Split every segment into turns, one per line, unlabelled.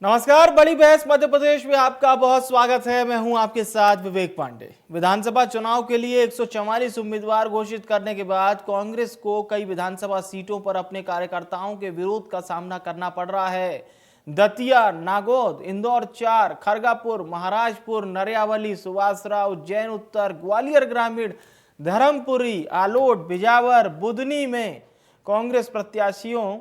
नमस्कार, बड़ी बहस मध्य प्रदेश में आपका बहुत स्वागत है। मैं हूं आपके साथ विवेक पांडे। विधानसभा चुनाव के लिए 144 उम्मीदवार घोषित करने के बाद कांग्रेस को कई विधानसभा सीटों पर अपने कार्यकर्ताओं के विरोध का सामना करना पड़ रहा है। दतिया, नागौद, इंदौर 4, खरगापुर, महाराजपुर, नरियावली, सुवासरा, उज्जैन उत्तर, ग्वालियर ग्रामीण, धर्मपुरी, आलोट, बिजावर, बुधनी में कांग्रेस प्रत्याशियों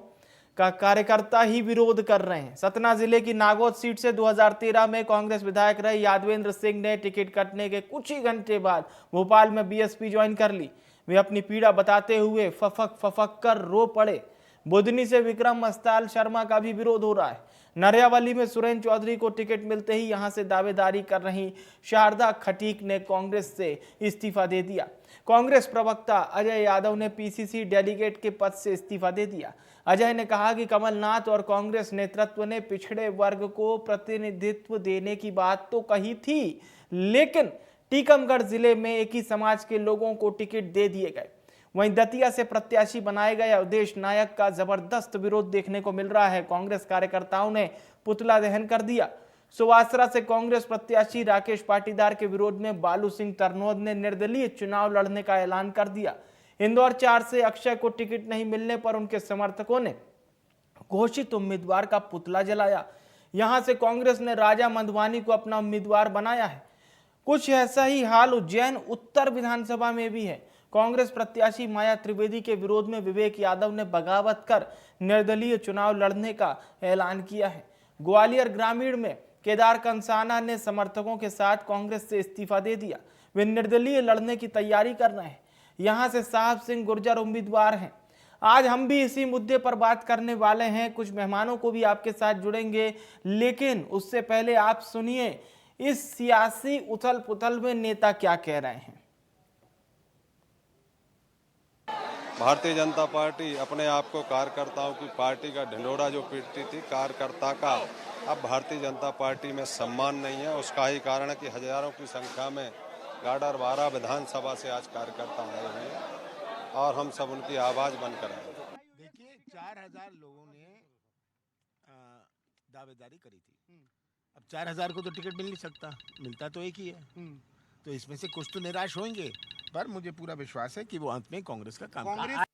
का कार्यकर्ता ही विरोध कर रहे हैं। सतना जिले की नागौद सीट से 2013 में कांग्रेस विधायक रहे यादवेंद्र सिंह ने टिकट कटने के कुछ ही घंटे बाद भोपाल में बीएसपी ज्वाइन कर ली। वे अपनी पीड़ा बताते हुए फफक फफक कर रो पड़े। बुधनी से विक्रम मस्ताल शर्मा का भी विरोध हो रहा है। नरियावली में सुरेंद्र चौधरी को टिकट मिलते ही यहां से दावेदारी कर रही शारदा खटीक ने कांग्रेस से इस्तीफा दे दिया। कांग्रेस प्रवक्ता अजय यादव ने पीसीसी डेलीगेट के पद से इस्तीफा दे दिया। अजय ने कहा कि कमलनाथ और कांग्रेस नेतृत्व ने पिछड़े वर्ग को प्रतिनिधित्व देने की बात तो कही थी, लेकिन टीकमगढ़ जिले में एक ही समाज के लोगों को टिकट दे दिए गए। वहीं दतिया से प्रत्याशी बनाए गए अवधेश नायक का जबरदस्त विरोध देखने को मिल रहा है। कांग्रेस कार्यकर्ताओं ने पुतला दहन कर दिया। सुवासरा से कांग्रेस प्रत्याशी राकेश पाटीदार के विरोध में बालू सिंह तरनोद ने निर्दलीय चुनाव लड़ने का ऐलान कर दिया। इंदौर 4 से अक्षय को टिकट नहीं मिलने पर उनके समर्थकों ने घोषित उम्मीदवार का पुतला जलाया। यहां से कांग्रेस ने राजा मंधवानी को अपना उम्मीदवार बनाया है। कुछ ऐसा ही हाल उज्जैन उत्तर विधानसभा में भी है। कांग्रेस प्रत्याशी माया त्रिवेदी के विरोध में विवेक यादव ने बगावत कर निर्दलीय चुनाव लड़ने का ऐलान किया है। ग्वालियर ग्रामीण में केदार कंसाना ने समर्थकों के साथ कांग्रेस से इस्तीफा दे दिया। वे निर्दलीय लड़ने की तैयारी कर रहे हैं। यहां से साहब सिंह गुर्जर उम्मीदवार हैं। आज हम भी इसी मुद्दे पर बात करने वाले हैं। कुछ मेहमानों को भी आपके साथ जुड़ेंगे, लेकिन उससे पहले आप सुनिए इस सियासी उथल पुथल में नेता क्या कह रहे हैं।
भारतीय जनता पार्टी अपने आप को कार्यकर्ताओं की पार्टी का ढिंढोरा जो पीटती थी, कार्यकर्ता का अब भारतीय जनता पार्टी में सम्मान नहीं है। उसका ही कारण है कि हजारों की संख्या में गाडर 12 विधानसभा से आज कार्यकर्ता आए हुए हैं और हम सब उनकी आवाज बनकर आए।
देखिए 4000 लोगों ने दावेदारी करी थी। अब 4000 को तो टिकट मिल नहीं सकता, मिलता तो एक ही है। तो इसमें से कुछ तो निराश होंगे, पर मुझे पूरा विश्वास है कि वो अंत में कांग्रेस का काम करेगा।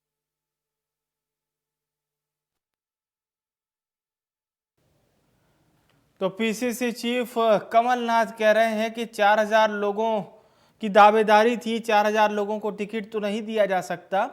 तो पीसीसी चीफ कमलनाथ कह रहे हैं कि 4000 लोगों की दावेदारी थी, 4000 लोगों को टिकट तो नहीं दिया जा सकता।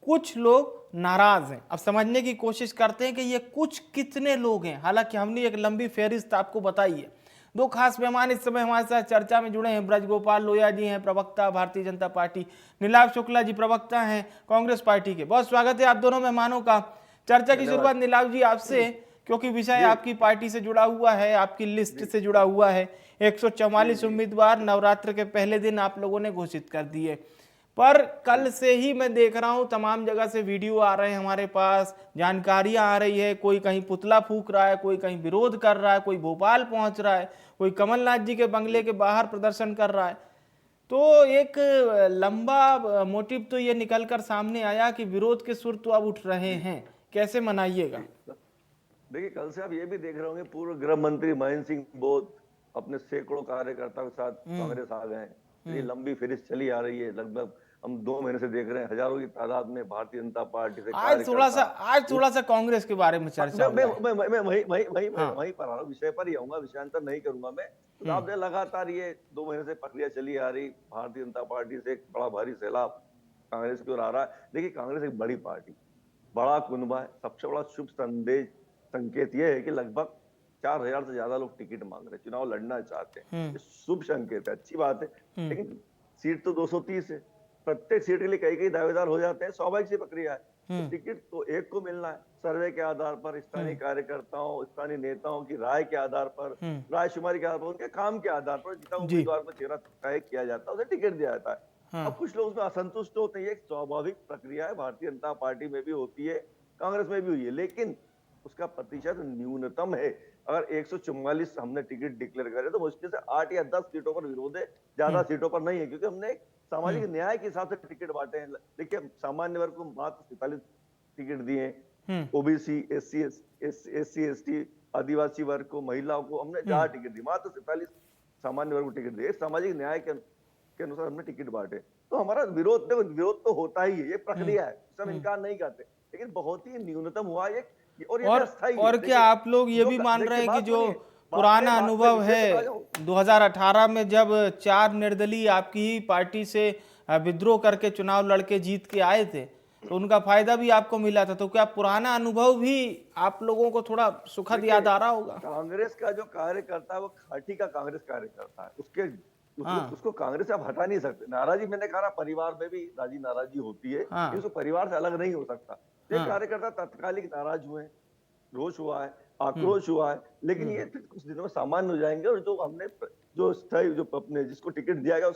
कुछ लोग नाराज हैं। अब समझने की कोशिश करते हैं कि ये कुछ कितने लोग हैं। हालांकि हमने एक लंबी फहरिस्त आपको बताई है। दो खास मेहमान इस समय हमारे साथ चर्चा में जुड़े हैं। ब्रजगोपाल लोया जी हैं, प्रवक्ता भारतीय जनता पार्टी। नीलाभ शुक्ला जी प्रवक्ता हैं कांग्रेस पार्टी के। बहुत स्वागत है आप दोनों मेहमानों का। चर्चा की शुरुआत नीलाभ जी आपसे, क्योंकि विषय आपकी पार्टी से जुड़ा हुआ है, आपकी लिस्ट से जुड़ा हुआ है। 144 उम्मीदवार नवरात्र के पहले दिन आप लोगों ने घोषित कर दिए, पर कल से ही मैं देख रहा हूं तमाम जगह से वीडियो आ रहे हैं, हमारे पास जानकारियां आ रही है। कोई कहीं पुतला फूंक रहा है, कोई कहीं विरोध कर रहा है, कोई भोपाल पहुंच रहा है, कोई कमलनाथ जी के बंगले के बाहर प्रदर्शन कर रहा है। तो एक लंबा मोटिव तो ये निकल कर सामने आया कि विरोध के सुर तो अब उठ रहे हैं। कैसे मनाइएगा?
देखिए, कल से आप ये भी देख रहे होंगे पूर्व गृह मंत्री महेंद्र सिंह बोध अपने सैकड़ों कार्यकर्ताओं के साथ कांग्रेस आ गए हैं। ये लंबी फहरिस्त चली आ रही है। लगभग हम 2 महीने से देख रहे हैं हजारों की तादाद में भारतीय जनता पार्टी से
आज थोड़ा सा कांग्रेस के बारे में चर्चा
मैं वही पर आ रहा हूँ, विषय पर ही आऊंगा, विषयांतर नहीं करूंगा मैं। तो आपने लगातार ये 2 महीने से प्रक्रिया चली आ रही, भारतीय जनता पार्टी से एक बड़ा भारी सैलाब कांग्रेस की ओर आ रहा है। देखिए, कांग्रेस एक बड़ी पार्टी, बड़ा कुनबा है। सबसे बड़ा शुभ संदेश संकेत यह है कि लगभग 4000 से ज्यादा लोग टिकट मांग रहे हैं, चुनाव लड़ना चाहते हैं। ये शुभ संकेत है, अच्छी बात है। लेकिन सीट तो 230 है, प्रत्येक सीट के लिए कई कई दावेदार हो जाते हैं, स्वाभाविक सी प्रक्रिया है। तो टिकट तो एक को मिलना है। सर्वे के आधार पर, स्थानीय कार्यकर्ताओं, स्थानीय नेताओं की राय के आधार पर, राय शुमारी के आधार पर, उनके काम के आधार पर जितना उम्मीदवार को चेहरा तय किया जाता है उसे टिकट दिया जाता है। अब कुछ लोग उसमें असंतुष्ट होते हैं, एक स्वाभाविक प्रक्रिया है, भारतीय जनता पार्टी में भी होती है, कांग्रेस में भी हुई है, लेकिन उसका प्रतिशत न्यूनतम है। अगर 144 हमने टिकट डिक्लेयर करे तो मुश्किल से 8 या 10 सीटों पर विरोध है, ज्यादा सीटों पर नहीं है, क्योंकि हमने सामाजिक न्याय के हिसाब से टिकट बांटे हैं। देखिए, सामान्य वर्ग को मात्र 47 टिकट दिए हैं, ओबीसी, एससी एसटी आदिवासी वर्ग को, महिलाओं को हमने जहाँ टिकट दी, मात्र 47 सामान्य वर्ग को टिकट दिए, सामाजिक न्याय के अनुसार हमने टिकट बांटे। तो हमारा विरोध, देखो विरोध तो होता ही है, ये प्रक्रिया है, इससे हम इनकार नहीं करते, लेकिन बहुत ही न्यूनतम हुआ ये, और ये अस्थायी है।
और क्या आप लोग ये भी मान रहे हैं कि जो पुराना अनुभव है 2018 में जब 4 निर्दलीय आपकी ही पार्टी से विद्रोह करके चुनाव लड़के जीत के आए थे, तो उनका फायदा भी आपको मिला था, तो क्या पुराना अनुभव भी आप लोगों को थोड़ा सुखद याद आ रहा होगा?
कांग्रेस का जो कार्यकर्ता है वो खाटी का कांग्रेस कार्यकर्ता है, उसको कांग्रेस से आप हटा नहीं सकते। नाराजी, मैंने कहा ना, परिवार में भी नाराजी होती है, इसको परिवार से अलग नहीं हो सकता। ये कार्यकर्ता तत्कालिक नाराज हुए, रोष हुआ है, आक्रोश हुआ है, लेकिन ये फिर कुछ दिनों में सामान्य हो जाएंगे, और जो हमने जो स्थायी, जो अपने जिसको टिकट दिया गया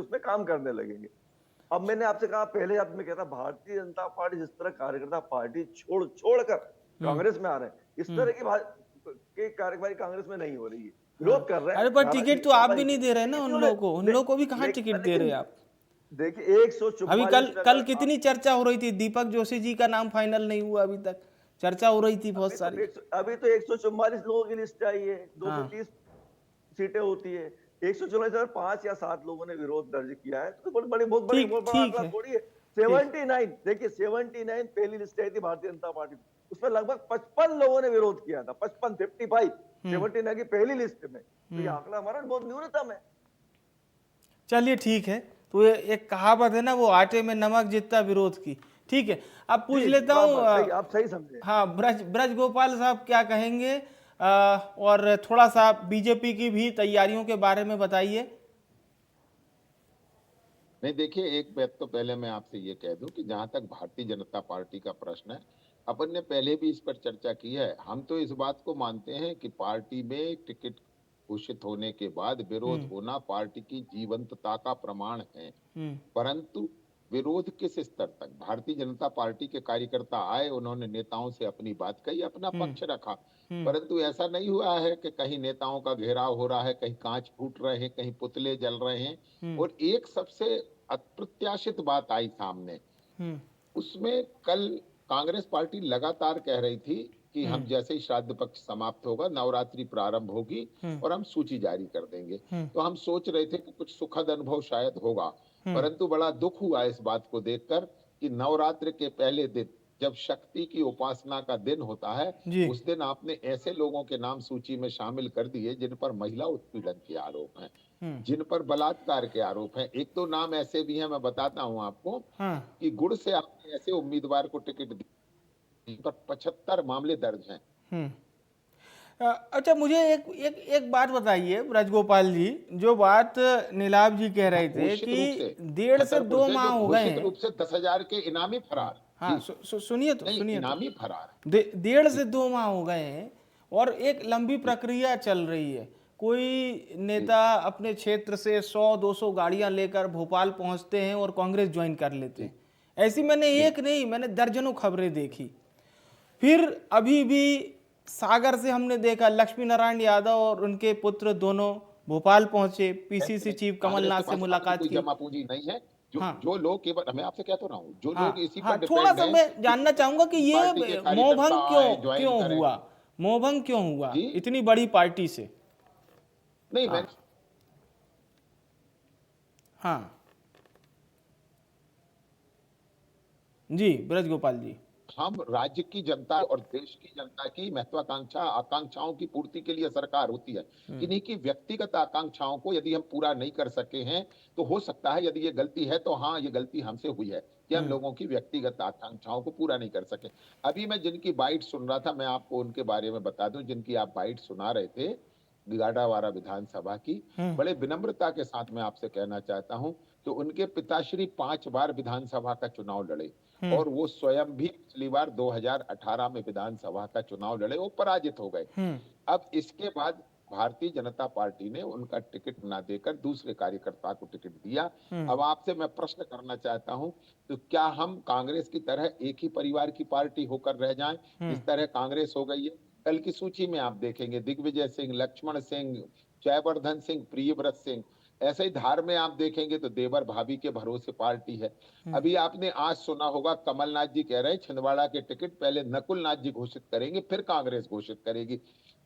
उसमें काम करने लगेंगे। अब मैंने आपसे कहा पहले, अब मैं कहता, भारतीय जनता पार्टी जिस तरह कार्यकर्ता पार्टी छोड़कर कांग्रेस में आ रहे हैं, इस तरह की कार्यवाही कांग्रेस में नहीं हो रही है, विरोध कर रहे हैं।
अरे पर टिकट तो आप भी नहीं दे रहे ना उन लोगों को, उन लोगों को भी कहाँ टिकट दे रहे हैं आप?
देखिए 144
अभी कल कितनी चर्चा हो रही थी, दीपक जोशी जी का नाम फाइनल नहीं हुआ, अभी तक चर्चा हो रही थी बहुत सारी।
अभी तो 144 लोगों की लिस्ट आई है, 230 सीटें होती है, 144 5 या 7 लोगों ने विरोध दर्ज किया है, तो बहुत बड़ा आंकड़ा थोड़ी है। 79, देखिए 79 पहली लिस्ट आई थी भारतीय जनता पार्टी, उसमें लगभग 55 लोगों ने विरोध किया था, 55 79 की पहली लिस्ट में, तो ये आंकड़ा हमारा बहुत न्यूनतम है।
चलिए ठीक है, तो ये एक कहावत है ना, वो आटे में नमक जितना विरोध की। ठीक है, अब पूछ लेता हूँ,
आप सही समझे।
हाँ, ब्रज गोपाल साहब क्या कहेंगे, और थोड़ा सा बीजेपी की भी तैयारियों के बारे में बताइए।
नहीं, देखिए, एक बात तो पहले मैं आपसे ये कह दूं कि जहां तक भारतीय जनता पार्टी का प्रश्न है, अपन ने पहले भी इस पर चर्चा की है। हम तो इस बात को मानते हैं कि पार्टी में टिकट घोषित होने के बाद विरोध होना पार्टी की जीवंतता का प्रमाण है, परंतु विरोध किस स्तर तक? भारतीय जनता पार्टी के कार्यकर्ता आए, उन्होंने नेताओं से अपनी बात कही, अपना पक्ष रखा, परंतु ऐसा नहीं हुआ है कि कहीं नेताओं का घेराव हो रहा है, कहीं कांच फूट रहे हैं, कहीं पुतले जल रहे हैं। और एक सबसे अप्रत्याशित बात आई सामने, उसमें कल कांग्रेस पार्टी लगातार कह रही थी कि हम जैसे ही श्राद्ध पक्ष समाप्त होगा, नवरात्रि प्रारंभ होगी और हम सूची जारी कर देंगे। तो हम सोच रहे थे कि कुछ सुखद अनुभव शायद होगा, परंतु बड़ा दुख हुआ इस बात को देखकर कि नवरात्र के पहले दिन, जब शक्ति की उपासना का दिन होता है, उस दिन आपने ऐसे लोगों के नाम सूची में शामिल कर दिए जिन पर महिला उत्पीड़न के आरोप हैं, जिन पर बलात्कार के आरोप हैं। एक तो नाम ऐसे भी हैं, मैं बताता हूं आपको, कि गुड़ से आपने ऐसे उम्मीदवार को टिकट दी पर 75 मामले दर्ज हैं।
अच्छा, मुझे एक बात बताइए ब्रजगोपाल जी, जो बात नीलाभ जी कह रहे थे कि 1.5 से 2 माह हो गए हैं,
रूप से 10,000 के इनामी फरार।
हाँ, सुनिए तो, सुनिए,
इनामी फरार
1.5 से 2 माह हो गए हैं और एक लंबी प्रक्रिया चल रही है। कोई नेता अपने क्षेत्र से 100-200 गाड़ियां लेकर भोपाल पहुंचते हैं और कांग्रेस ज्वाइन कर लेते हैं। ऐसी मैंने एक नहीं, मैंने दर्जनों खबरें देखी। फिर अभी भी सागर से हमने देखा लक्ष्मी नारायण यादव और उनके पुत्र दोनों भोपाल पहुंचे, पीसीसी चीफ कमलनाथ से मुलाकात की।
जमा पूंजी नहीं है, जो लोग केवल, मैं आपसे कहता रहा हूँ, जो लोग इसी पर
थोड़ा सा मैं जानना चाहूंगा कि ये मोहभंग क्यों हुआ, मोहभंग क्यों हुआ इतनी बड़ी पार्टी से?
नहीं, मैं
जी ब्रजगोपाल जी,
हम राज्य की जनता और देश की जनता की महत्वाकांक्षा आकांक्षाओं की पूर्ति के लिए सरकार होती है। इन्हीं की व्यक्तिगत आकांक्षाओं को यदि हम पूरा नहीं कर सके हैं, तो हो सकता है यदि ये गलती है तो हाँ, ये गलती हमसे हुई है कि हम लोगों की व्यक्तिगत आकांक्षाओं को पूरा नहीं कर सके। अभी मैं जिनकी बाइट सुन रहा था, मैं आपको उनके बारे में बता दूं, जिनकी आप बाइट सुना रहे थे गाडावारा विधानसभा की, बड़े विनम्रता के साथ मैं आपसे कहना चाहता हूं कि उनके पिताश्री 5 बार विधानसभा का चुनाव लड़े और वो स्वयं भी पिछली बार 2018 में विधानसभा का चुनाव लड़े, वो पराजित हो गए। अब इसके बाद भारतीय जनता पार्टी ने उनका टिकट ना देकर दूसरे कार्यकर्ता को टिकट दिया। अब आपसे मैं प्रश्न करना चाहता हूं, तो क्या हम कांग्रेस की तरह एक ही परिवार की पार्टी होकर रह जाएं? इस तरह कांग्रेस हो गई है। कल की सूची में आप देखेंगे दिग्विजय सिंह, लक्ष्मण सिंह, जयवर्धन सिंह, प्रियव्रत सिंह, ऐसे ही धार में आप देखेंगे तो देवर भाभी के भरोसे पार्टी है। अभी आपने आज सुना होगा कमलनाथ जी कह रहे हैं छिंदवाड़ा के टिकट पहले नकुल नाथ जी घोषित करेंगे, फिर कांग्रेस घोषित करेगी।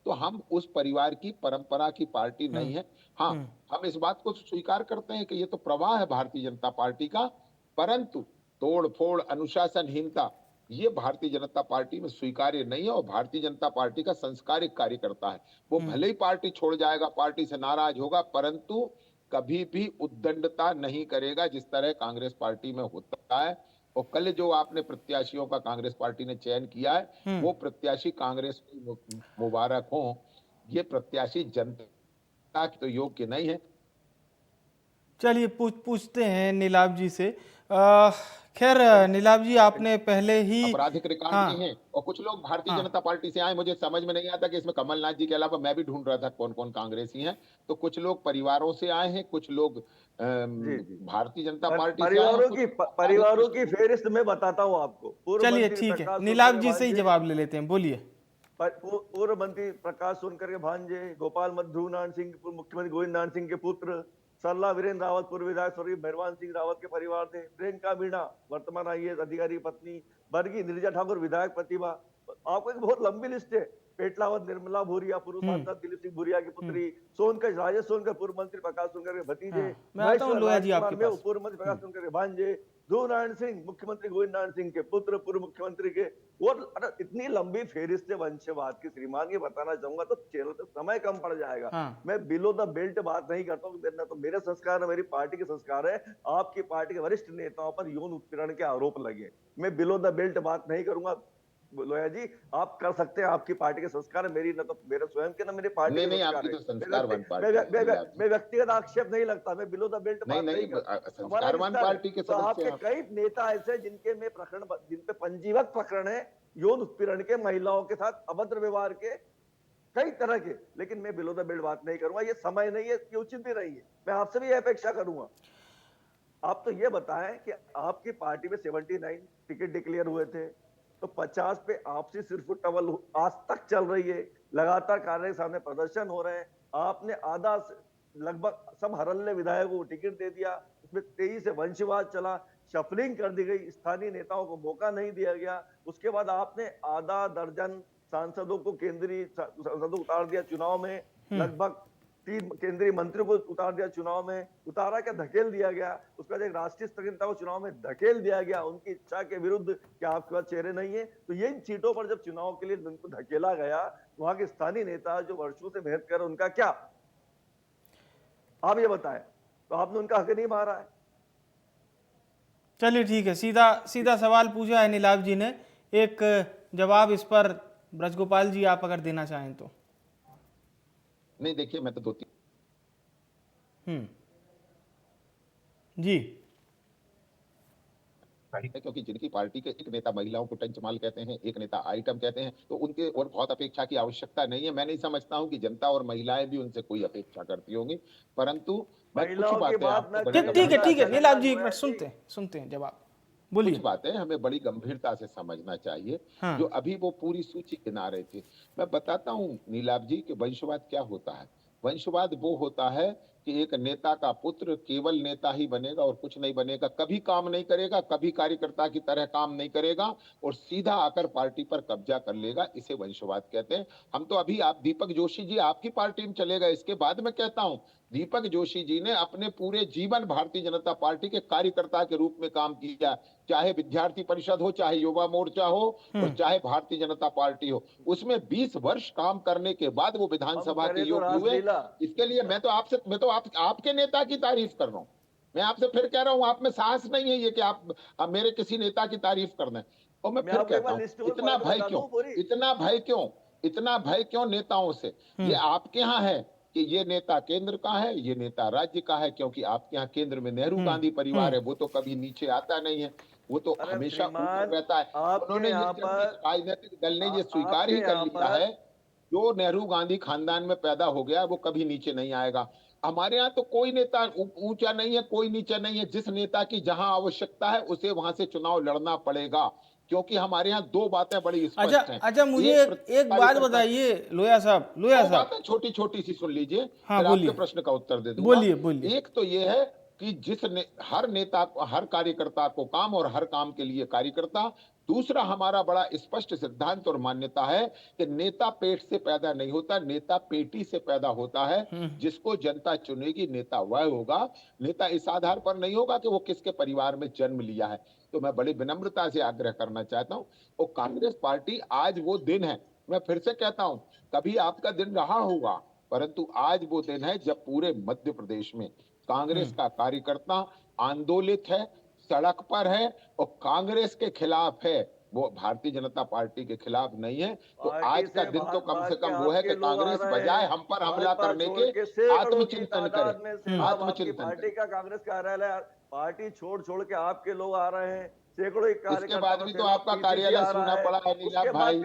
तो हम उस परिवार की परंपरा की पार्टी नहीं है। हाँ, हम इस बात को स्वीकार करते हैं कि ये तो प्रवाह है भारतीय जनता पार्टी का, परंतु तोड़ फोड़, अनुशासनहीनता ये भारतीय जनता पार्टी में स्वीकार्य नहीं है। और भारतीय जनता पार्टी का संस्कार एक कार्यकर्ता है, वो भले ही पार्टी छोड़ जाएगा, पार्टी से नाराज होगा, परंतु कभी भी उद्दंडता नहीं करेगा जिस तरह कांग्रेस पार्टी में होता है। और कल जो आपने प्रत्याशियों का कांग्रेस पार्टी ने चयन किया है, वो प्रत्याशी कांग्रेस को मुबारक हो। ये प्रत्याशी जनता के तो योग्य नहीं है।
चलिए पूछते हैं नीलाभ जी से। खैर नीलाभ जी, आपने पहले ही
आपराधिक रिकॉर्ड नहीं है। और कुछ लोग भारतीय जनता पार्टी से आए, मुझे समझ में नहीं आता कि इसमें कमलनाथ जी के अलावा मैं भी ढूंढ रहा था कौन कौन कांग्रेसी हैं। तो कुछ लोग परिवारों से आए हैं, कुछ लोग भारतीय जनता पार्टी से आए हैं,
परिवारों की फेहरिस्त मैं बताता हूँ आपको।
चलिए ठीक है, नीलाभ जी से ही जवाब ले लेते हैं, बोलिए।
पूर्व मंत्री प्रकाश सोनकर के भांजे, गोपाल मध्य नारायण सिंह, मुख्यमंत्री गोविंद नारायण सिंह के पुत्र, सरला वीरेंद्र रावत पूर्व विधायक स्वर्गीय मेहरबान सिंह रावत के परिवार थे, प्रियंका मीणा वर्तमान आईएएस अधिकारी पत्नी, बरगी नीरजा ठाकुर विधायक प्रतिभा। आपको एक बहुत लंबी लिस्ट है। पेटलावत निर्मला भूरिया पूर्व सांसद दिलीप सिंह भूरिया की पुत्री, सोनकर राजेश सोनकर पूर्व मंत्री प्रकाश सोनकर के भतीजे,
मैं आता हूं लोया जी आपके पास।
पूर्व मंत्री प्रकाश सोनकर के भांजे, ध्रुव नारायण सिंह मुख्यमंत्री गोविंद नारायण सिंह के पुत्र पूर्व मुख्यमंत्री के। और इतनी लंबी फेहरिस्त है वंशवाद की श्रीमान, ये बताना चाहूंगा तो चैनल पे समय कम पड़ जाएगा। मैं बिलो द बेल्ट बात नहीं करता हूँ, तो मेरे संस्कार है, मेरी पार्टी के संस्कार है। आपकी पार्टी के वरिष्ठ नेताओं पर यौन उत्पीड़न के आरोप लगे, मैं बिलो द बेल्ट बात नहीं करूंगा। लोया जी, आप कर सकते हैं, आपकी पार्टी के संस्कार है, मेरी ना तो मेरे स्वयं के ना मेरी पार्टी के
आपकी तो संस्कारवान पार्टी
मैं व्यक्तिगत आक्षेप नहीं लगता, मैं बिलो द बेल्ट बात नहीं करता।
संस्कारवान पार्टी के सदस्य
आपके कई नेता ऐसे जिनके में प्रकरण, जिन पे पंजीबद्ध प्रकरण है यौन उत्पीड़न के, महिलाओं के साथ अभद्र व्यवहार के, कई तरह के, लेकिन मैं बिलो द बेल्ट बात नहीं करूंगा। ये समय नहीं है, ये उचित भी नहीं है। मैं आपसे भी अपेक्षा करूंगा, आप तो ये बताएं कि आपकी पार्टी में 79 टिकट डिक्लेयर हुए थे, तो 50 पे आपसी सिर्फ टवल आज तक चल रही है, लगातार कार्यालय के सामने प्रदर्शन हो रहे हैं। आपने आधा लगभग सब हरल्ले विधायकों को टिकट दे दिया, उसमें 23 से वंशवाद चला, शफलिंग कर दी गई, स्थानीय नेताओं को मौका नहीं दिया गया। उसके बाद आपने आधा दर्जन सांसदों को, केंद्रीय सांसदों को उतार दिया चुनाव में, लगभग 3 केंद्रीय मंत्रियों को उतार दिया चुनाव में, उतारा क्या धकेल दिया गया। उसके बाद एक राष्ट्रीय स्तरीय नेता को चुनाव में धकेल दिया गया, उनकी इच्छा के विरुद्ध, क्या आपके पास चेहरे नहीं है। तो ये इन सीटों पर जब चुनाव के लिए उनको धकेला गया, वहां के स्थानीय नेता जो वर्षों से मेहनत कर, उनका क्या, आप ये बताएं। तो आपने उनका हक नहीं मारा है।
चलिए ठीक है, सीधा सीधा सवाल पूछा है नीलाभ जी ने, एक जवाब इस पर ब्रजगोपाल जी आप अगर देना चाहें तो।
नहीं, देखिए मैं तो 2-3
जी,
क्योंकि जिनकी पार्टी के एक नेता महिलाओं को टंचमाल कहते हैं, एक नेता आइटम कहते हैं, तो उनके और बहुत अपेक्षा की आवश्यकता नहीं है। मैं नहीं समझता हूं कि जनता और महिलाएं भी उनसे कोई अपेक्षा करती होंगी, परंतु
ठीक है नीलाभ जी, एक मिनट सुनते हैं जवाब, बोलिए।
कुछ बातें हमें बड़ी गंभीरता से समझना चाहिए। जो अभी वो पूरी सूची गिना रहे थे, मैं बताता हूं नीलाभ जी कि वंशवाद क्या होता है। वंशवाद वो होता है कि एक नेता का पुत्र केवल नेता ही बनेगा और कुछ नहीं बनेगा, कभी काम नहीं करेगा, कभी कार्यकर्ता की तरह काम नहीं करेगा और सीधा आकर पार्टी पर कब्जा कर लेगा। इसे वंशवाद कहते हैं। हम तो अभी, आप दीपक जोशी जी आपकी पार्टी में चले गए, इसके बाद मैं कहता हूं दीपक जोशी जी ने अपने पूरे जीवन भारतीय जनता पार्टी के कार्यकर्ता के रूप में काम किया, चाहे विद्यार्थी परिषद हो, चाहे युवा मोर्चा हो और चाहे भारतीय जनता पार्टी हो। उसमें 20 वर्ष काम करने के बाद वो विधानसभा के योग्य हुए। इसके लिए मैं तो आपके नेता की तारीफ कर रहा हूँ। मैं आपसे फिर कह रहा हूँ, आप में साहस नहीं है ये कि आप मेरे किसी नेता की तारीफ करना है। और मैं फिर कहता हूँ, इतना भय क्यों नेताओं से? ये आपके यहाँ है कि ये नेता केंद्र का है, ये नेता राज्य का है, क्योंकि आपके यहाँ केंद्र में नेहरू गांधी परिवार है, वो तो कभी नीचे आता नहीं है, वो तो हमेशा ऊपर रहता है। उन्होंने राजनीतिक दल ने ये स्वीकार ही कर लिया है, जो नेहरू गांधी खानदान में पैदा हो गया वो कभी नीचे नहीं आएगा। हमारे यहाँ तो कोई नेता ऊंचा नहीं है, कोई नीचा नहीं है। जिस नेता की जहां आवश्यकता है उसे वहां से चुनाव लड़ना पड़ेगा, क्योंकि हमारे यहाँ दो बातें बड़ी स्पष्ट हैं।
अच्छा, मुझे एक बात बताइए लोया साहब,
छोटी छोटी सी सुन लीजिए,
हाँ,
फिर आपके प्रश्न का उत्तर दे दूंगा।
बोलिए।
एक तो ये है हर नेता को, हर कार्यकर्ता को काम और हर काम के लिए कार्यकर्ता। दूसरा हमारा बड़ा स्पष्ट सिद्धांत और मान्यता है कि नेता पेट से पैदा नहीं होता, नेता पेटी से पैदा होता है। जिसको जनता चुनेगी नेता वह होगा। नेता इस आधार पर नहीं होगा कि वो किसके परिवार में जन्म लिया है। तो मैं बड़ी विनम्रता से आग्रह करना चाहता हूं, और कांग्रेस पार्टी, आज वो दिन है, मैं फिर से कहता हूं, कभी आपका दिन रहा होगा, परंतु आज वो दिन है जब पूरे मध्य प्रदेश में कांग्रेस का कार्यकर्ता आंदोलित है, सड़क पर है, और कांग्रेस के खिलाफ है, वो भारतीय जनता पार्टी के खिलाफ नहीं है। तो आज का दिन तो कम से कम वो है कि कांग्रेस बजाय हम पर हमला करने के आत्मचिंतन करे, आत्मचिंतन
पार्टी का कांग्रेस कार्यालय, पार्टी छोड़ छोड़ के आपके लोग आ रहे हैं, सैकड़ों
इसके बाद भी तो आपका कार्यालय सुना पड़ा है नीलाभ भाई,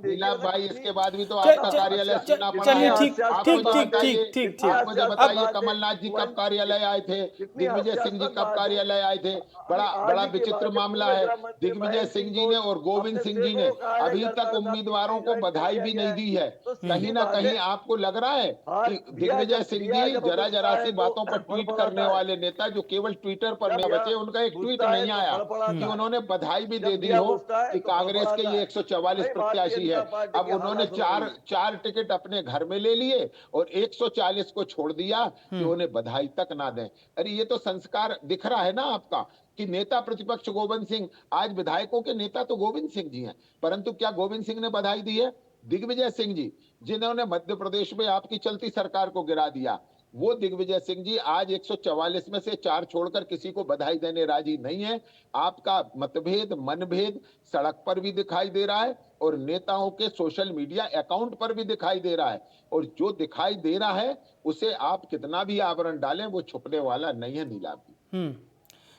नीलाभ भाई, इसके बाद भी तो
च-
आपका
च-
कार्यालय
च-
सुना पड़ा
चलिए,
है।
ठीक
आप
ठीक
मुझे
ठीक
बताइए,
ठीक ठीक ठीक
आप मुझे बताइए कमलनाथ जी कब कार्यालय आए थे, दिग्विजय सिंह जी कब कार्यालय आए थे। बड़ा विचित्र मामला है। दिग्विजय सिंह जी ने और गोविंद सिंह जी ने अभी तक उम्मीदवारों को बधाई भी नहीं दी है। कहीं ना कहीं आपको लग रहा है कि दिग्विजय सिंह जी जरा जरा सी बातों पर ट्वीट करने वाले नेता, जो केवल ट्विटर पर नहीं बचे, उनका एक ट्वीट नहीं आया कि उन्होंने बधाई भी दे दी हो कि कांग्रेस के ये 144 प्रत्याशी है। अब उन्होंने चार टिकट अपने घर में ले लिए और 140 को छोड़ दिया कि उन्हें बधाई तक ना दें। अरे ये तो संस्कार दिख रहा है ना आपका, कि नेता प्रतिपक्ष गोविंद सिंह, आज विधायकों के नेता तो गोविंद सिंह जी हैं, परंतु क्या गोविंद सिंह ने बधाई दी है? दिग्विजय सिंह जी, जिन्होंने मध्य प्रदेश में आपकी चलती सरकार को गिरा दिया, वो दिग्विजय सिंह जी आज 144 में से 4 छोड़कर किसी को बधाई देने राजी नहीं है। आपका मतभेद, मनभेद सड़क पर भी दिखाई दे रहा है और नेताओं के सोशल मीडिया अकाउंट पर भी दिखाई दे रहा है, और जो दिखाई दे रहा है उसे आप कितना भी आवरण डालें वो छुपने वाला नहीं है। नीलाभ जी,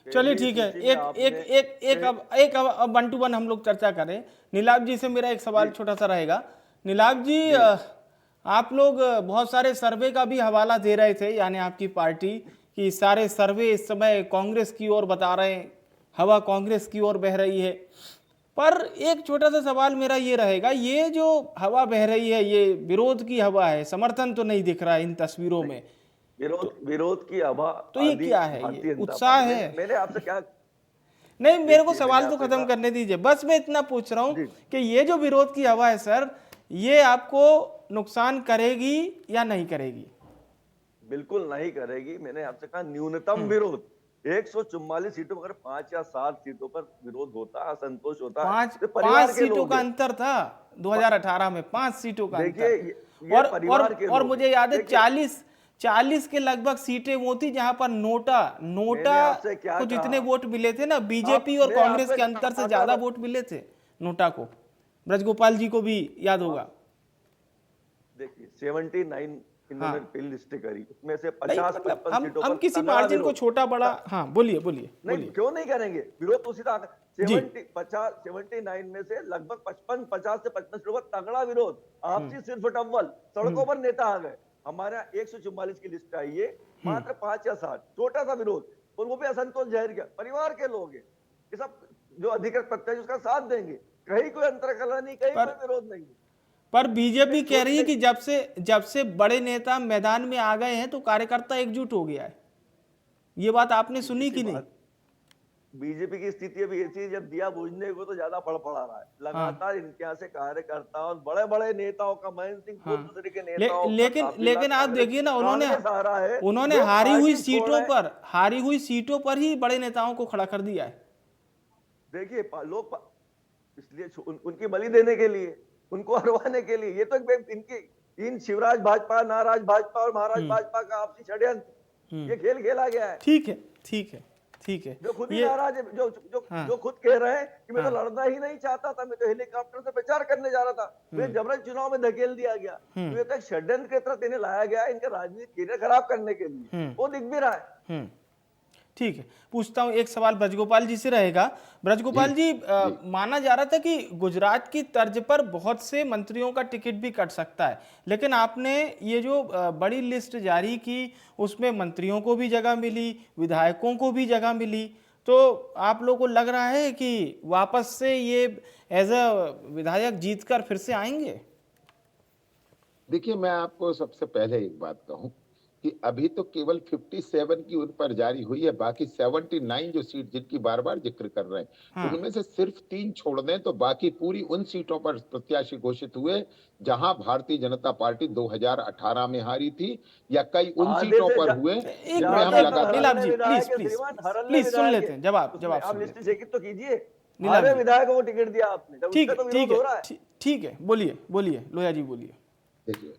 चलिए ठीक है, अब 1 to 1 हम लोग चर्चा करें। नीलाभ जी से मेरा एक सवाल छोटा सा रहेगा। नीलाभ जी, आप लोग बहुत सारे सर्वे का भी हवाला दे रहे थे, यानी आपकी पार्टी की सारे सर्वे इस समय कांग्रेस की ओर बता रहे हैं, हवा कांग्रेस की ओर बह रही है। पर एक छोटा सा सवाल मेरा ये रहेगा, ये जो हवा बह रही है ये विरोध की हवा है, समर्थन तो नहीं दिख रहा है इन तस्वीरों में।
विरोध की हवा,
तो ये क्या है, ये उत्साह है?
मैंने आपसे क्या
नहीं, मेरे को सवाल तो खत्म करने दीजिए, बस मैं इतना पूछ रहा हूं कि ये जो विरोध की हवा है सर, ये आपको नुकसान करेगी या नहीं करेगी?
बिल्कुल नहीं करेगी। मैंने आपसे कहा न्यूनतम विरोध 144 सीटों पर, 5 या 7 सीटों पर विरोध होता, असंतोष होता है।
5 सीटों का अंतर था 2018 में, 5 सीटों का अंतर। और मुझे याद है 40 के लगभग सीटें वो थी जहां पर नोटा को जितने वोट मिले थे ना, बीजेपी और कांग्रेस के अंतर से ज्यादा वोट मिले थे नोटा को। ब्रजगोपाल जी को भी याद होगा।
देखिए 79 इन्होंने पिल लिस्ट करी, उसमें से 50-55 सीटों पर
हम किसी मार्जिन को छोटा बड़ा, हाँ बोलिए।
नहीं, क्यों नहीं करेंगे विरोध? तो सीधा 79 में से लगभग 50 से 55 सीटों पर तगड़ा विरोध, आपसी सिर्फ अव्वल, सड़कों पर नेता आ गए। हमारे 144 की लिस्ट आई है, मात्र 5 या 7, छोटा सा विरोध, और वो भी असंतोष जाहिर किया। परिवार के लोग हैं, ये सब जो अधिकृत प्रत्याशी उसका साथ देंगे, कहीं कोई अंतरकलह नहीं, कहीं कोई विरोध नहीं।
पर बीजेपी कह रही है कि जब से बड़े नेता मैदान में आ गए हैं तो कार्यकर्ता एकजुट हो गया है। ये बात आपने सुनी कि नहीं?
बीजेपी की स्थिति अभी ऐसी है, जब दिया बुझने को तो ज्यादा फड़फड़ा रहा है। लगातार इनके यहाँ से कार्यकर्ता और बड़े बड़े नेताओं का, महेंद्र सिंह दूसरे के नेताओं,
लेकिन आप देखिए ना, उन्होंने हारी हुई सीटों पर ही बड़े नेताओं को खड़ा कर दिया है।
देखिए लोग इसलिए उनकी बलि देने के लिए, उनको हरवाने के लिए, ये तो इन शिवराज भाजपा, नाराज भाजपा और महाराज भाजपा का आपसी षड्यंत्र, ये खेल खेला गया है।
ठीक है।
जो खुद ही नाराज है, जो खुद कह रहे हैं कि मैं तो लड़ना ही नहीं चाहता था, मैं तो हेलीकॉप्टर से प्रचार करने जा रहा था, मुझे जबरन चुनाव में धकेल दिया गया। तो ये तो एक षड्यंत्र की तरह इन्हें लाया गया है, इनके राजनीतिक करियर खराब करने के लिए, वो दिख भी रहा है।
ठीक है, पूछता हूं एक सवाल ब्रजगोपाल जी से रहेगा। ब्रजगोपाल जी, माना जा रहा था कि गुजरात की तर्ज पर बहुत से मंत्रियों का टिकट भी कट सकता है, लेकिन आपने ये जो बड़ी लिस्ट जारी की उसमें मंत्रियों को भी जगह मिली, विधायकों को भी जगह मिली, तो आप लोगों को लग रहा है कि वापस से ये एज अ विधायक जीतकर फिर से आएंगे?
देखिए, मैं आपको सबसे पहले एक बात कहूं कि कि अभी तो केवल 57 की उन पर जारी हुई है, बाकी 79 जो सीट जिनकी बार बार जिक्र कर रहे हैं, उनमें से सिर्फ 3 छोड़ दें तो बाकी पूरी उन सीटों पर प्रत्याशी घोषित हुए जहां भारतीय जनता पार्टी 2018 में हारी थी, या कई उन
आधे
सीटों
से
पर
जा-
हुए
एक
जिनमें हम
मिनट
लगातार
नीलाभ जी,
विधायक
प्लीज
है
प्लीज
श्रीमान, हरल
प्लीज सुन
विधायक
लेते
है।
हैं, जवाब
उसमें
जवाब
आप
सुन
लिस्ट
लेते हैं।
चेक तो कीजिए।
नीलाभ
आधे
जी।
विधायकों को टिकट दिया आपने, जब
ठीक
उससे
है
तो
ठीक
विरोध हो
है
रहा है।
ठीक है, बोलिए बोलिए लोया जी, बोलिए।
देखिए,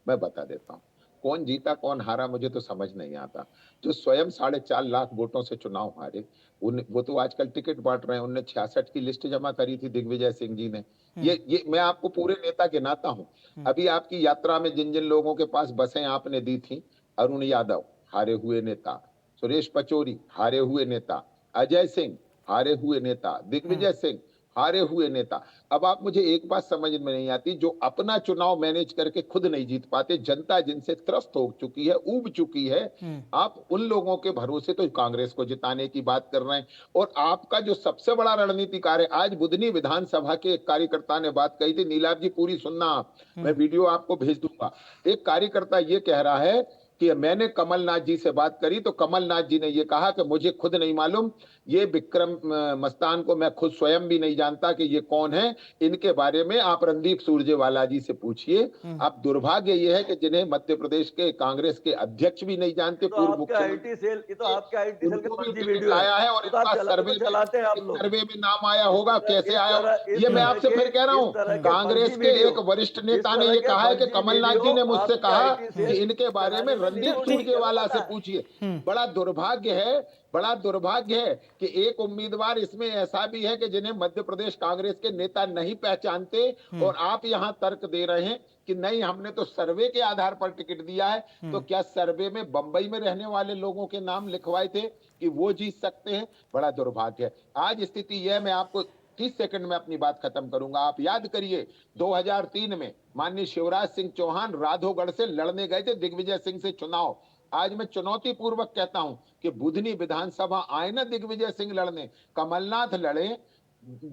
मैं बता देता हूँ कौन जीता कौन हारा, मुझे तो समझ नहीं आता। जो स्वयं 4.5 लाख वोटों से चुनाव हारे, उन वो तो आजकल टिकट बांट रहे हैं। उनने 66 की लिस्ट जमा करी थी दिग्विजय सिंह जी ने। ये मैं आपको पूरे नेता गिनाता हूँ। अभी आपकी यात्रा में जिन जिन लोगों के पास बसें आपने दी थी, अरुण यादव हारे हुए नेता, सुरेश पचौरी हारे हुए नेता, अजय सिंह हारे हुए नेता, दिग्विजय सिंह हारे हुए नेता। अब आप मुझे एक बात समझ में नहीं आती, जो अपना चुनाव मैनेज करके खुद नहीं जीत पाते, जनता जिनसे त्रस्त हो चुकी है, ऊब चुकी है, आप उन लोगों के भरोसे तो कांग्रेस को जिताने की बात कर रहे हैं। और आपका जो सबसे बड़ा रणनीतिकार है, आज बुधनी विधानसभा के एक कार्यकर्ता ने बात कही थी, नीलाभ जी पूरी सुनना आप, मैं वीडियो आपको भेज दूंगा। एक कार्यकर्ता ये कह रहा है कि मैंने कमलनाथ जी से बात करी तो कमलनाथ जी ने ये कहा कि मुझे खुद नहीं मालूम, ये विक्रम मस्तान को मैं खुद स्वयं भी नहीं जानता कि ये कौन है, इनके बारे में आप रणदीप सुरजेवाला जी से पूछिए। अब दुर्भाग्य ये है कि जिन्हें मध्य प्रदेश के कांग्रेस के अध्यक्ष भी नहीं जानते,
तो
पूर्व
आपके
मुख्यमंत्री,
आईटी सेल, ये तो आपके आईटी सेल के
उनको भी
फर्जी
टिकट
वीडियो है।
आया है। और
तो आप
इनका सर्वे
तो चलाते हैं आप
में,
लोग।
सर्वे में नाम आया होगा, कैसे आया होगा, ये मैं आपसे फिर कह रहा हूँ। कांग्रेस के एक वरिष्ठ नेता ने ये कहा है कि कमलनाथ जी ने मुझसे कहा कि इनके बारे में रणदीप सुरजेवाला से पूछिए। बड़ा दुर्भाग्य है, बड़ा दुर्भाग्य है कि एक उम्मीदवार इसमें ऐसा भी है कि जिन्हें मध्य प्रदेश कांग्रेस के नेता नहीं पहचानते, और आप यहां तर्क दे रहे हैं कि नहीं हमने तो सर्वे के आधार पर टिकट दिया है। तो क्या सर्वे में बंबई में रहने वाले लोगों के नाम लिखवाए थे कि वो जीत सकते हैं? बड़ा दुर्भाग्य है। आज स्थिति यह, मैं आपको 30 सेकंड में अपनी बात खत्म करूंगा। आप याद करिए 2003 में माननीय शिवराज सिंह चौहान राधोगढ़ से लड़ने गए थे दिग्विजय सिंह से चुनाव। आज मैं चुनौती पूर्वक कहता हूं कि बुधनी विधानसभा आए ना दिग्विजय सिंह लड़ने, कमलनाथ लड़े,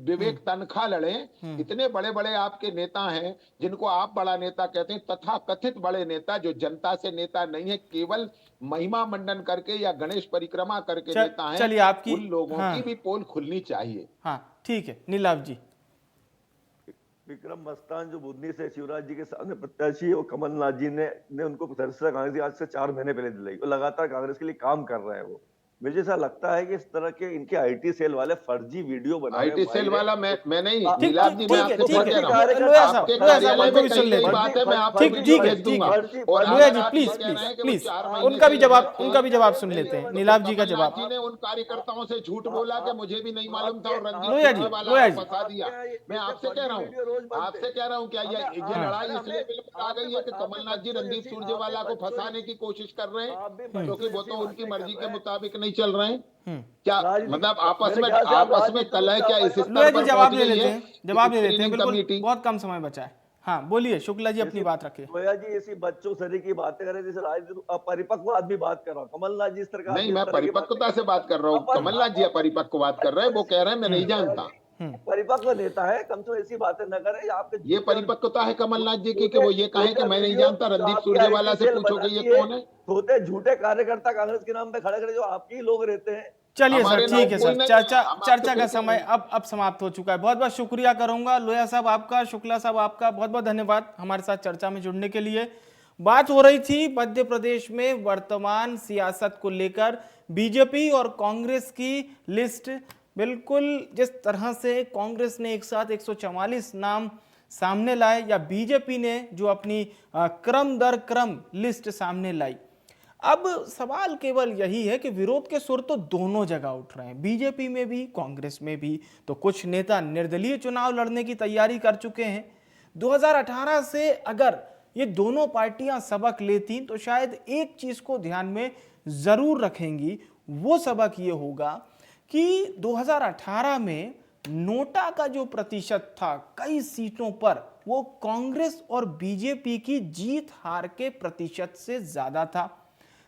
विवेक तनखा लड़े, इतने बड़े बड़े आपके नेता हैं जिनको आप बड़ा नेता कहते हैं, तथा कथित बड़े नेता जो जनता से नेता नहीं है, केवल महिमा मंडन करके या गणेश परिक्रमा करके नेता हैं।
चलिए आपकी,
उन लोगों
हाँ,
की भी पोल खुलनी चाहिए।
हाँ ठीक है नीलाभ जी।
विक्रम मस्तान जो बुधनी से शिवराज जी के सामने प्रत्याशी है, वो कमलनाथ जी ने उनको सदस्यता कांग्रेस की आज से 4 महीने पहले दिलाई। वो लगातार कांग्रेस के लिए काम कर रहे हैं। वो मुझे ऐसा लगता है कि इस तरह के इनके आईटी सेल वाले फर्जी वीडियो बना रहे हैं।
आईटी सेल वाला मैं नहीं,
ठीक
नीलाभ जी, मैं
ठीक है
आपसे
ठीक
फिर कह रहा
है
हूँ,
लोया साहब,
आपके
लोया साहब
कार्यालय
उनको
में
भी सुन
कही
लेते
गई
हैं।
बात है, मैं आपको
ठीक
वीडियो
ठीक है
भेज
ठीक
दूंगा।
है
और
लोया
अगर
जी
आप
प्लीज
ये कह रहे हैं कि वो
प्लीज
4 महीने
उनका
से
भी
ये
जवाब,
करते हैं,
उनका भी जवाब सुन लेते हैं। नीलाभ जी का
कमलनाथ
जवाब।
जी ने उन कार्यकर्ताओं से झूठ बोला कि मुझे भी नहीं मालूम था और रणदीप
लोया जी,
सुरजेवाला
लोया
को
जी।
फंसा दिया। मैं आपसे कह रहा हूँ, आपसे कह रहा हूँ, क्या ये लड़ाई इस लेवल पर आ गई है कि कमलनाथ जी रणदीप सुरजेवाला को फंसाने की कोशिश कर रहे हैं, क्योंकि वो तो उनकी मर्जी के मुताबिक नहीं चल रहे हैं? क्या मतलब आपस में कलह क्या इस
लोया
स्तर
जी
पर
जवाब
पहुंच
ले
गई
लेते
है
हैं, जवाब ले
कि
लेते हैं,
स्क्रीनिंग
बिल्कुल
कमेटी?
बहुत कम समय बचा है। हाँ बोलिए शुक्ला जी, अपनी बात रखिए।
लोया जी ऐसी बच्चों सरी की बातें कर रहे हैं, जैसे राजनीति अपरिपक्व आदमी बात कर रहा हूँ। कमलनाथ जी इस तरह का
नहीं, मैं परिपक्वता से बात कर रहा हूँ। कमलनाथ जी अपरिपक्व बात कर रहे हैं, वो कह रहे हैं मैं नहीं जानता।
परिपक्व नेता है, कम से कम ऐसी बातें न करें। आपके
ये परिपक्वता है कमलनाथ जी की कि वो ये कहें कि मैं नहीं जानता? रणदीप सुरजेवाला से पूछोगे ये कौन है?
छोटे झूठे कार्यकर्ता कांग्रेस के नाम पे खड़े खड़े जो आपके ही लोग रहते हैं।
चलिए सर,
हमारे
ठीक
नाम
है
कोई
सर,
नहीं
चर्चा
है, हम आपसे
चर्चा का
फिर
समय अब समाप्त हो चुका है। बहुत बहुत शुक्रिया करूंगा लोया साहब आपका, शुक्ला साहब आपका बहुत बहुत धन्यवाद हमारे साथ चर्चा में जुड़ने के लिए। बात हो रही थी मध्य प्रदेश में वर्तमान सियासत को लेकर, बीजेपी और कांग्रेस की लिस्ट। बिल्कुल जिस तरह से कांग्रेस ने एक साथ 144 नाम सामने लाए, या बीजेपी ने जो अपनी क्रम दर क्रम लिस्ट सामने लाई, अब सवाल केवल यही है कि विरोध के सुर तो दोनों जगह उठ रहे हैं, बीजेपी में भी कांग्रेस में भी। तो कुछ नेता निर्दलीय चुनाव लड़ने की तैयारी कर चुके हैं। 2018 से अगर ये दोनों पार्टियां सबक लेती तो शायद एक चीज को ध्यान में जरूर रखेंगी, वो सबक ये होगा कि 2018 में नोटा का जो प्रतिशत था कई सीटों पर, वो कांग्रेस और बीजेपी की जीत हार के प्रतिशत से ज्यादा था।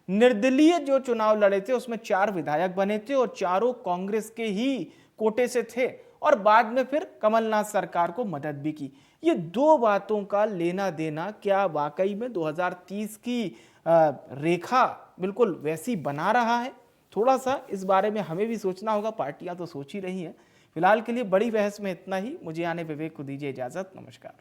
निर्दलीय जो चुनाव लड़े थे उसमें 4 विधायक बने थे और चारों कांग्रेस के ही कोटे से थे, और बाद में फिर कमलनाथ सरकार को मदद भी की। ये दो बातों का लेना देना क्या वाकई में 2030 की रेखा बिल्कुल वैसी बना रहा है? थोड़ा सा इस बारे में हमें भी सोचना होगा, पार्टियां तो सोच ही रही हैं। फिलहाल के लिए बड़ी बहस में इतना ही। मुझे आने विवेक को दीजिए इजाजत। नमस्कार।